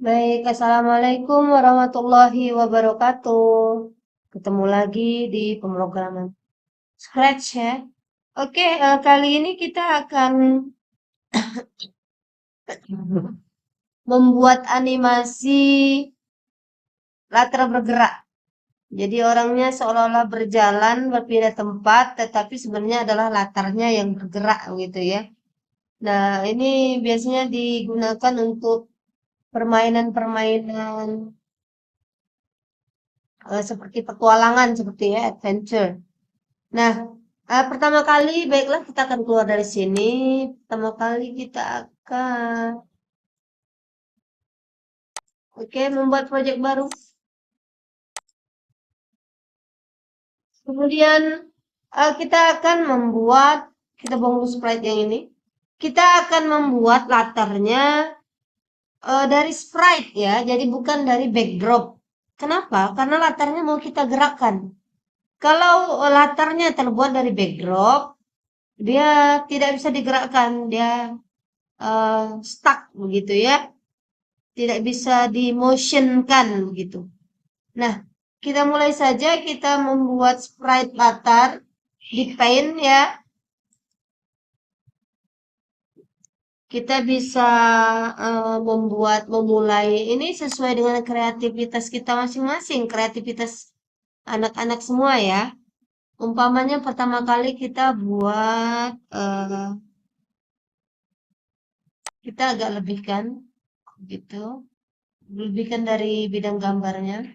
Baik, Assalamualaikum warahmatullahi wabarakatuh. Ketemu lagi di pemrograman Scratch ya. Oke, kali ini kita akan membuat animasi latar bergerak. Jadi orangnya seolah-olah berjalan berpindah tempat, tetapi sebenarnya adalah latarnya yang bergerak gitu ya. Nah, ini biasanya digunakan untuk permainan-permainan seperti petualangan seperti ya, adventure. Nah, pertama kali baiklah kita akan keluar dari sini. Pertama kali kita akan membuat proyek baru. Kemudian kita akan kita bangun sprite yang ini. Kita akan membuat latarnya dari sprite ya, jadi bukan dari backdrop. Kenapa? Karena latarnya mau kita gerakkan. Kalau latarnya terbuat dari backdrop, dia tidak bisa digerakkan, dia stuck begitu ya, tidak bisa di-motionkan begitu. Nah, kita mulai saja kita membuat sprite latar di Paint ya. Kita bisa memulai ini sesuai dengan kreativitas kita masing-masing, kreativitas anak-anak semua ya. Umpamanya pertama kali kita buat kita agak lebihkan gitu, lebihkan dari bidang gambarnya.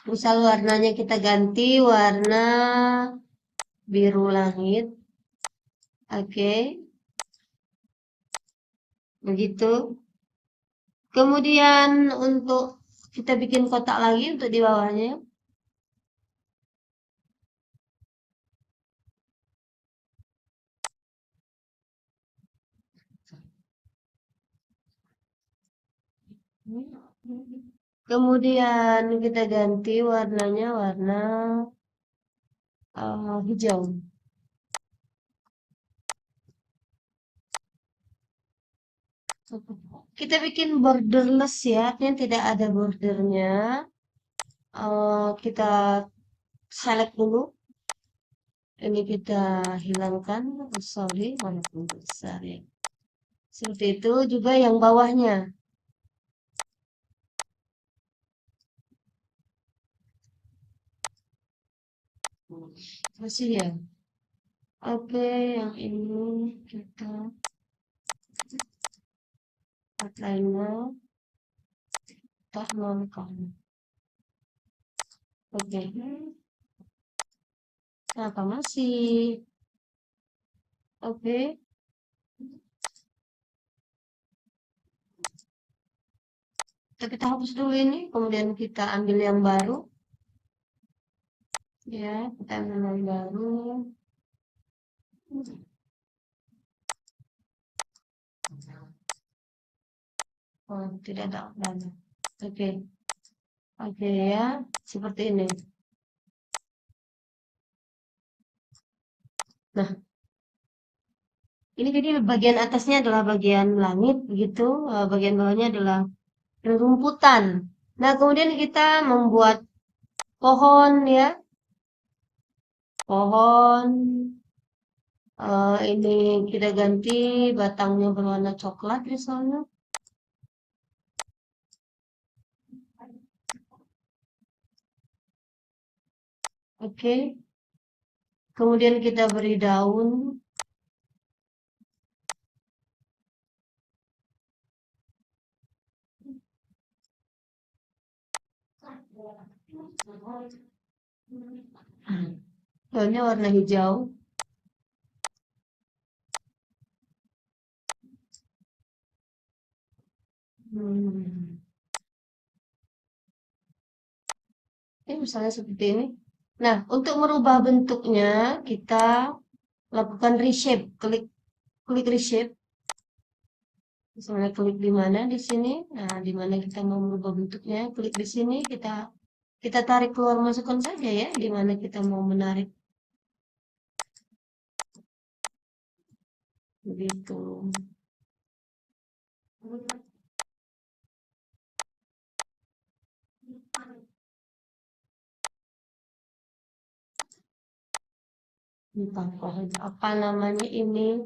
Misal warnanya kita ganti warna biru langit. Oke. Begitu. Kemudian untuk kita bikin kotak lagi untuk di bawahnya. Kemudian kita ganti warnanya warna hijau. Kita bikin borderless ya, artinya tidak ada bordernya. Kita select dulu. Ini kita hilangkan, sorry, walaupun besar ya. Seperti itu juga yang bawahnya. Masih ya. Oke, yang ini kita outline-nya kita nolkan. Oke. Kenapa masih? Oke. Kita hapus dulu ini, kemudian kita ambil yang baru. Ya, kita ambil yang baru. Oh, tidak ada outline. Oke. Oke ya, seperti ini. Nah, ini jadi bagian atasnya adalah bagian langit begitu, bagian bawahnya adalah rumputan. Nah, kemudian kita membuat pohon ya. Pohon ini kita ganti batangnya berwarna coklat misalnya. Oke. Kemudian kita beri daun. Daunnya warna hijau. Ini misalnya seperti ini. Nah, untuk merubah bentuknya kita lakukan reshape, klik reshape. Misalnya klik di mana di sini. Nah, di mana kita mau merubah bentuknya, klik di sini, kita tarik keluar masukkan saja ya, di mana kita mau menarik. Begitu. Entah apa namanya ini.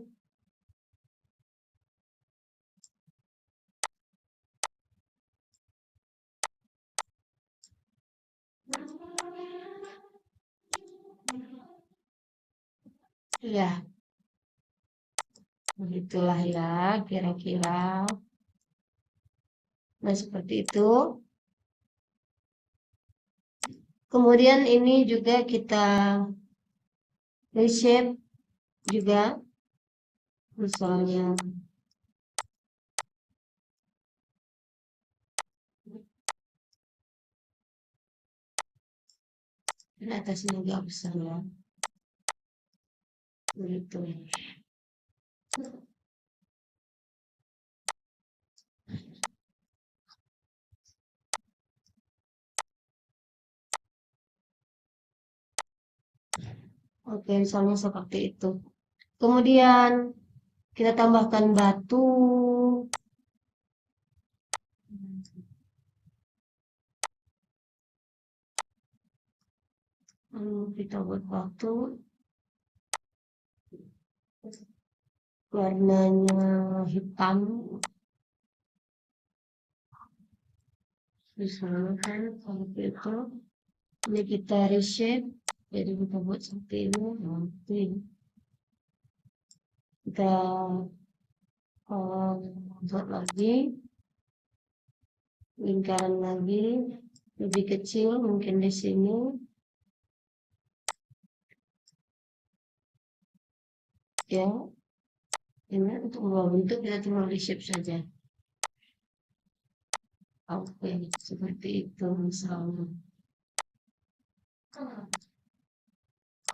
Ya, begitulah ya kira-kira. Nah, seperti itu. Kemudian ini juga kita reshape juga. Misalnya ini atasnya agak besar ya. Begitu. Oke, misalnya seperti itu. Kemudian kita tambahkan batu. Kita buat batu. Warnanya hitam. Misalnya kan seperti itu. Ini kita reshape. Jadi kita buat seperti ini. Nanti kita buat lagi lingkaran lagi lebih kecil mungkin di sini ya. Ini untuk membuat bentuk kita tinggal di shape saja. Oke, seperti itu misalnya.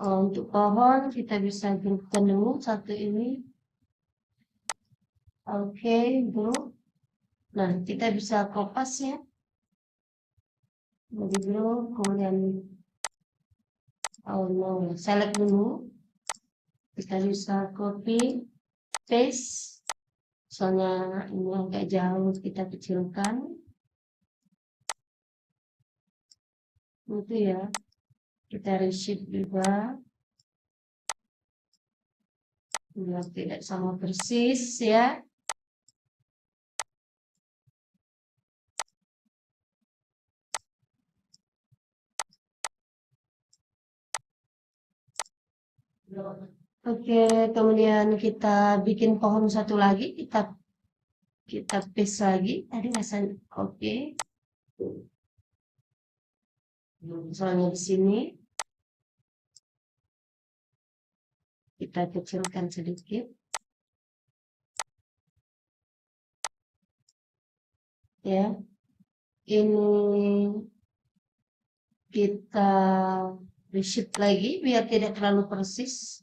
Untuk pohon kita bisa grupkan dulu satu ini. Oke, grup. Nah, kita bisa kopas ya. Jadi grup, kemudian select dulu. Kita bisa copy, paste. Soalnya ini agak jauh, kita kecilkan. Itu ya. Kita reshape juga. Biar tidak sama persis ya. Oke, kemudian kita bikin pohon satu lagi, kita paste lagi. Tadi rasanya oke. Misalnya di sini kita kecilkan sedikit. Ya. Ini kita reshape lagi biar tidak terlalu persis.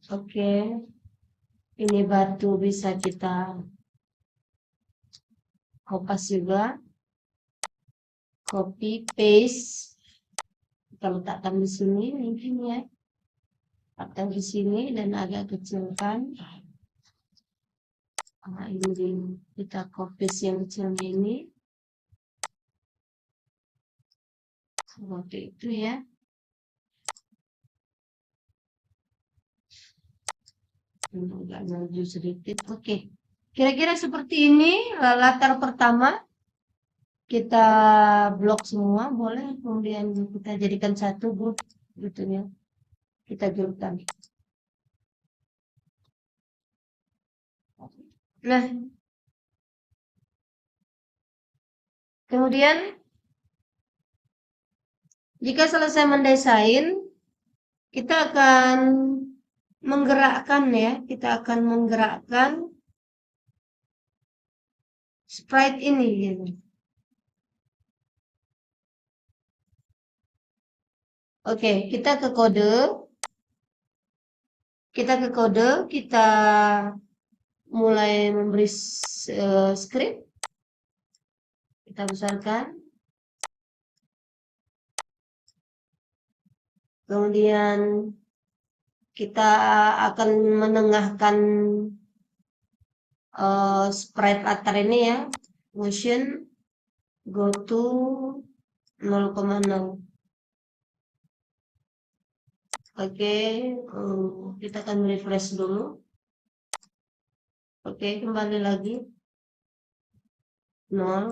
Oke, ini batu bisa kita kopas juga, copy paste, kita letakkan di sini mungkin ya, atau di sini dan agak kecilkan. Nah, ini kita copy yang kecilnya ini, seperti itu ya. Agak maju sedikit. Oke, kira-kira seperti ini latar pertama. Kita blok semua boleh, kemudian kita jadikan satu grup gitu ya. Kita grupkan. Nah, kemudian jika selesai mendesain, kita akan menggerakkan ya, kita akan menggerakkan sprite ini gitu. Oke, kita ke kode. Kita ke kode, kita mulai memberi script. Kita besarkan. Kemudian kita akan menengahkan sprite latar ini ya. Motion go to 0,0. Oke, kita akan refresh dulu. Oke, kembali lagi 0,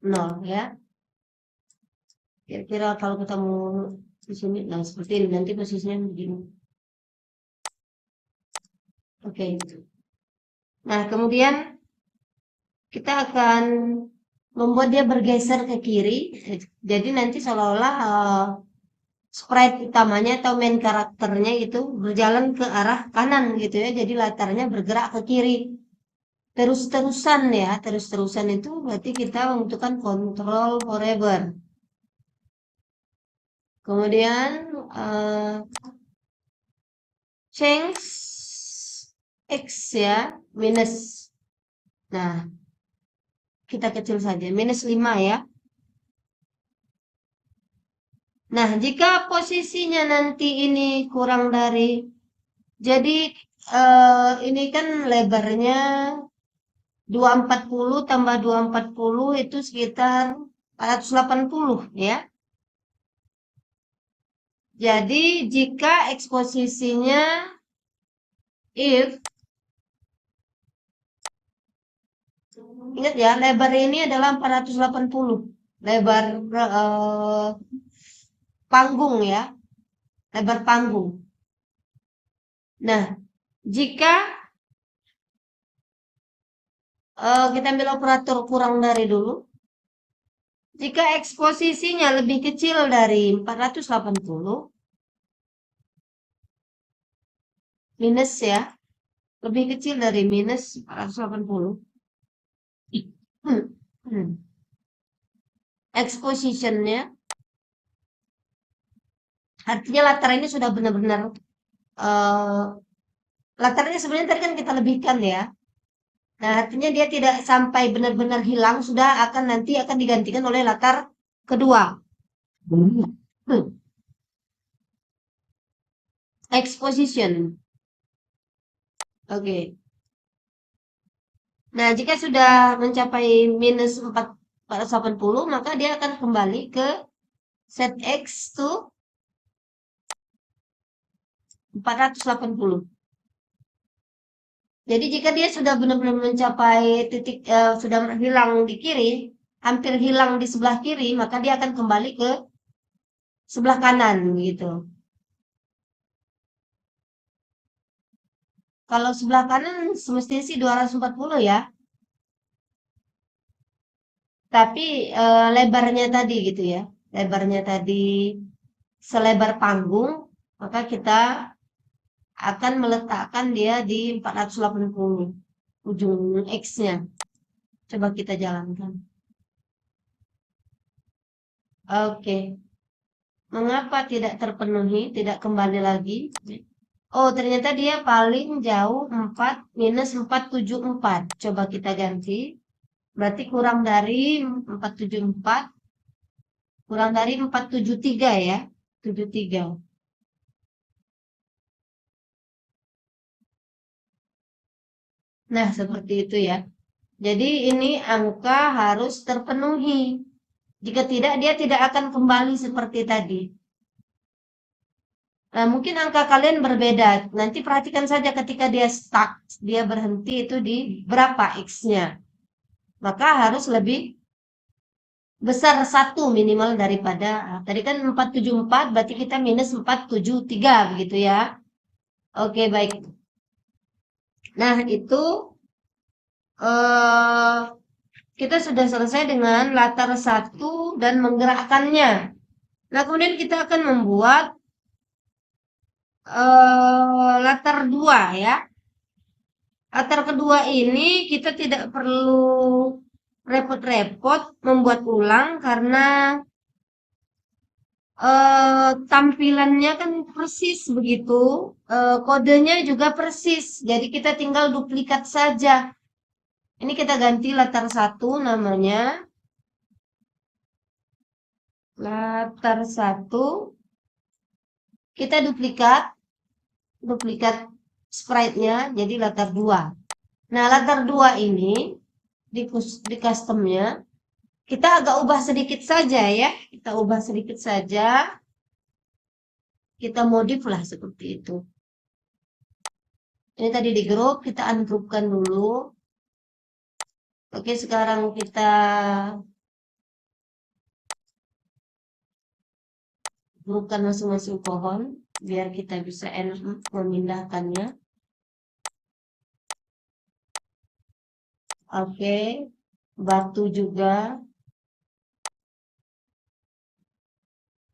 0 ya. Kira-kira kalau kita mau di sini, nah seperti ini, nanti posisinya begini. Oke. Nah, kemudian kita akan membuat dia bergeser ke kiri. Jadi nanti seolah-olah sprite utamanya atau main karakternya itu berjalan ke arah kanan gitu ya. Jadi latarnya bergerak ke kiri. Terus-terusan ya. Terus-terusan itu berarti kita membutuhkan control forever. Kemudian change x ya, minus. Nah, kita kecil saja, minus 5 ya. Nah, jika posisinya nanti ini kurang dari, jadi ini kan lebarnya 240 tambah 240 itu sekitar 480 ya. Jadi jika eksposisinya if, ingat ya, lebar ini adalah 480, lebar panggung ya, lebar panggung. Nah, jika kita ambil operator kurang dari dulu, jika eksposisinya lebih kecil dari 480, minus ya, lebih kecil dari minus 480, expositionnya, artinya latar ini sudah benar-benar, latarnya sebenarnya tadi kan kita lebihkan ya. Nah, artinya dia tidak sampai benar-benar hilang, sudah nanti akan digantikan oleh latar kedua. Exposition. Oke. Nah, jika sudah mencapai minus 480, maka dia akan kembali ke set X to 480. Jadi jika dia sudah benar-benar mencapai titik, sudah hilang di kiri, hampir hilang di sebelah kiri, maka dia akan kembali ke sebelah kanan gitu. Kalau sebelah kanan semestinya sih 240 ya. Tapi lebarnya tadi gitu ya. Lebarnya tadi selebar panggung, maka kita akan meletakkan dia di 480 ujung X-nya. Coba kita jalankan. Oke. Mengapa tidak terpenuhi, tidak kembali lagi? Oh, ternyata dia paling jauh 4 minus 474. Coba kita ganti. Berarti kurang dari 474. Kurang dari 473 ya. 73. Nah, seperti itu ya. Jadi ini angka harus terpenuhi. Jika tidak, dia tidak akan kembali seperti tadi. Nah, mungkin angka kalian berbeda. Nanti perhatikan saja ketika dia stuck, dia berhenti itu di berapa X-nya. Maka harus lebih besar 1 minimal daripada, tadi kan 474, berarti kita minus 473 begitu ya. Oke, baik. Nah, itu kita sudah selesai dengan latar 1 dan menggerakkannya. Nah, kemudian kita akan membuat latar 2 ya. Latar kedua ini kita tidak perlu repot-repot membuat ulang karena tampilannya kan persis begitu, kodenya juga persis. Jadi kita tinggal duplikat saja. Ini kita ganti latar 1 namanya. Latar 1. Kita duplikat sprite-nya jadi latar 2. Nah, latar 2 ini di custom-nya kita agak ubah sedikit saja ya. Kita ubah sedikit saja. Kita modif lah seperti itu. Ini tadi di group, kita ungroupkan dulu. Oke, sekarang kita grupkan masing-masing pohon biar kita bisa enak memindahkannya. Oke, batu juga.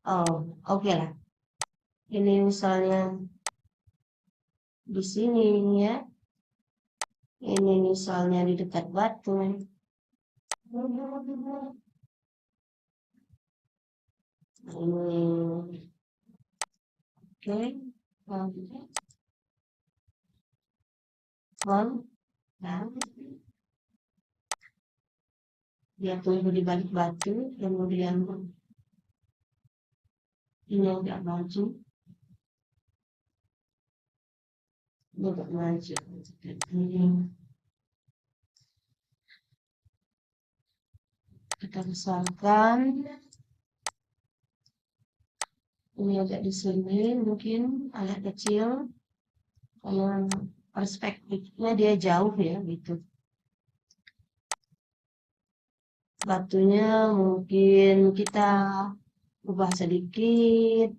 Oh, oke lah. Ini misalnya di sini ya. Ini misalnya di dekat batu. Ini oke. Nah, dia tunggu di balik batu, kemudian ini agak maju. Agak maju. Kita besarkan. Ini agak di sini mungkin agak kecil karena perspektifnya dia jauh ya gitu. Batunya mungkin kita ubah sedikit.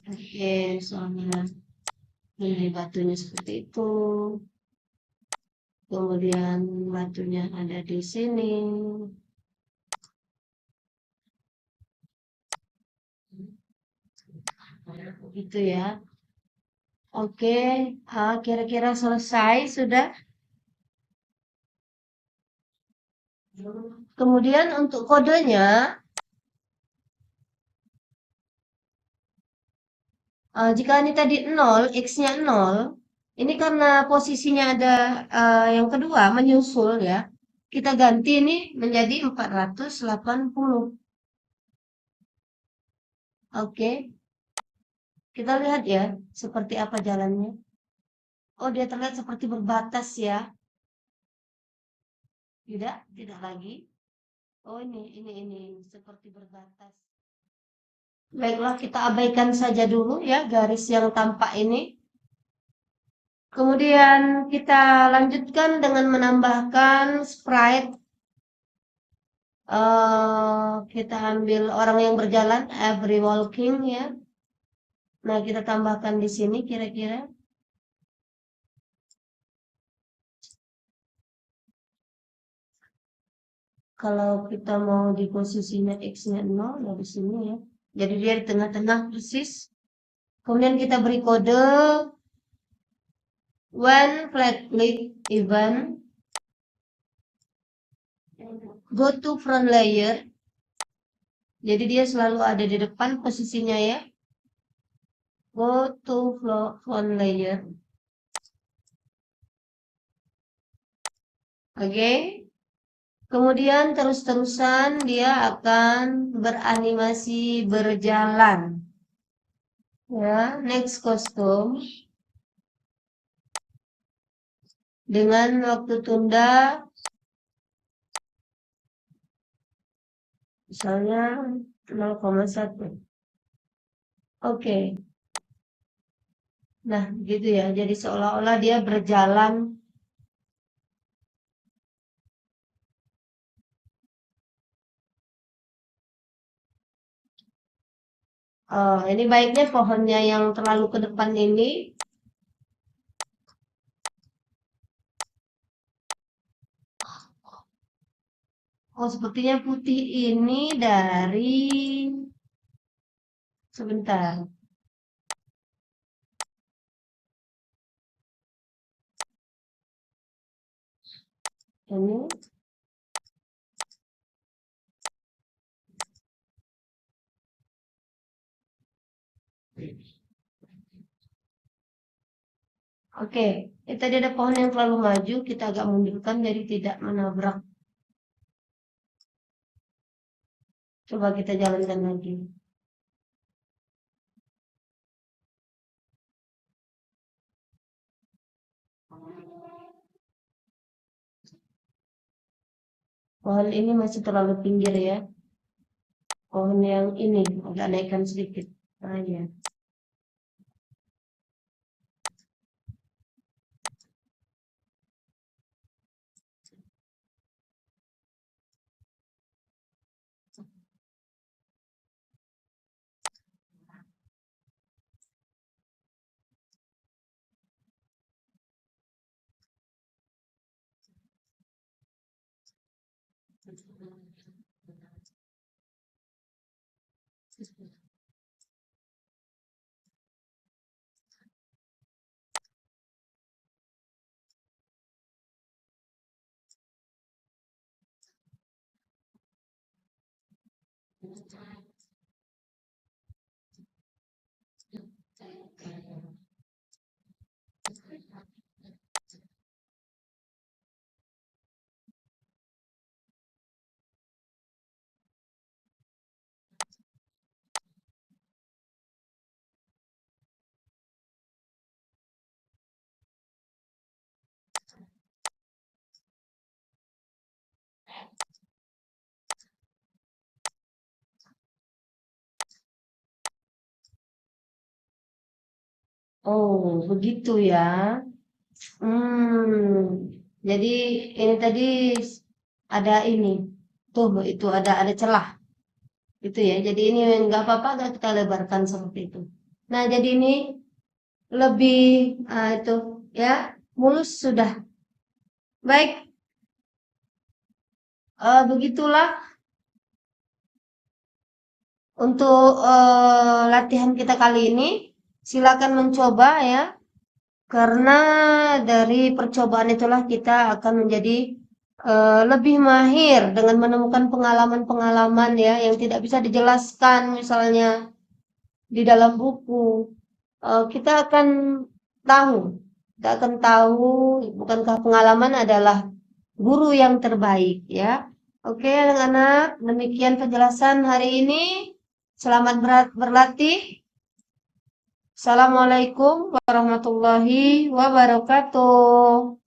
Oke, soalnya ini batunya seperti itu. Kemudian batunya ada di sini. Gitu ya. Oke, kira-kira selesai sudah. Kemudian untuk kodenya, jika ini tadi 0, X-nya 0, ini karena posisinya ada yang kedua menyusul ya. Kita ganti ini menjadi 480. Oke. Kita lihat ya seperti apa jalannya. Oh, dia terlihat seperti berbatas ya. Tidak lagi. Oh, ini seperti berbatas. Baiklah, kita abaikan saja dulu ya garis yang tampak ini. Kemudian kita lanjutkan dengan menambahkan sprite. Kita ambil orang yang berjalan, every walking ya. Nah, kita tambahkan di sini kira-kira. Kalau kita mau di posisinya X-nya 0, ya di sini ya. Jadi dia di tengah-tengah persis. Kemudian kita beri kode when flag click event go to front layer. Jadi dia selalu ada di depan posisinya ya. Go to front layer. Oke. Kemudian terus-terusan dia akan beranimasi berjalan. Ya, next custom. Dengan waktu tunda misalnya 0,1. Oke. Nah, gitu ya. Jadi seolah-olah dia berjalan. Ini baiknya pohonnya yang terlalu ke depan ini. Oh, sepertinya putih ini dari... Sebentar. Ini Oke, tadi ada pohon yang terlalu maju, kita agak mundurkan jadi tidak menabrak. Coba kita jalankan lagi. Pohon ini masih terlalu pinggir ya. Pohon yang ini agak naikkan sedikit. Nah, ya. Oh, begitu ya. Jadi ini tadi ada ini. Tuh, itu ada celah. Itu ya. Jadi ini nggak apa-apa, nggak kita lebarkan seperti itu. Nah, jadi ini lebih itu ya, mulus sudah. Baik, begitulah untuk latihan kita kali ini. Silakan mencoba ya. Karena dari percobaan itulah kita akan menjadi lebih mahir dengan menemukan pengalaman-pengalaman ya yang tidak bisa dijelaskan misalnya di dalam buku. Kita akan tahu, kita akan tahu bukankah pengalaman adalah guru yang terbaik ya. Oke, anak-anak, demikian penjelasan hari ini. Selamat berlatih. Assalamualaikum warahmatullahi wabarakatuh.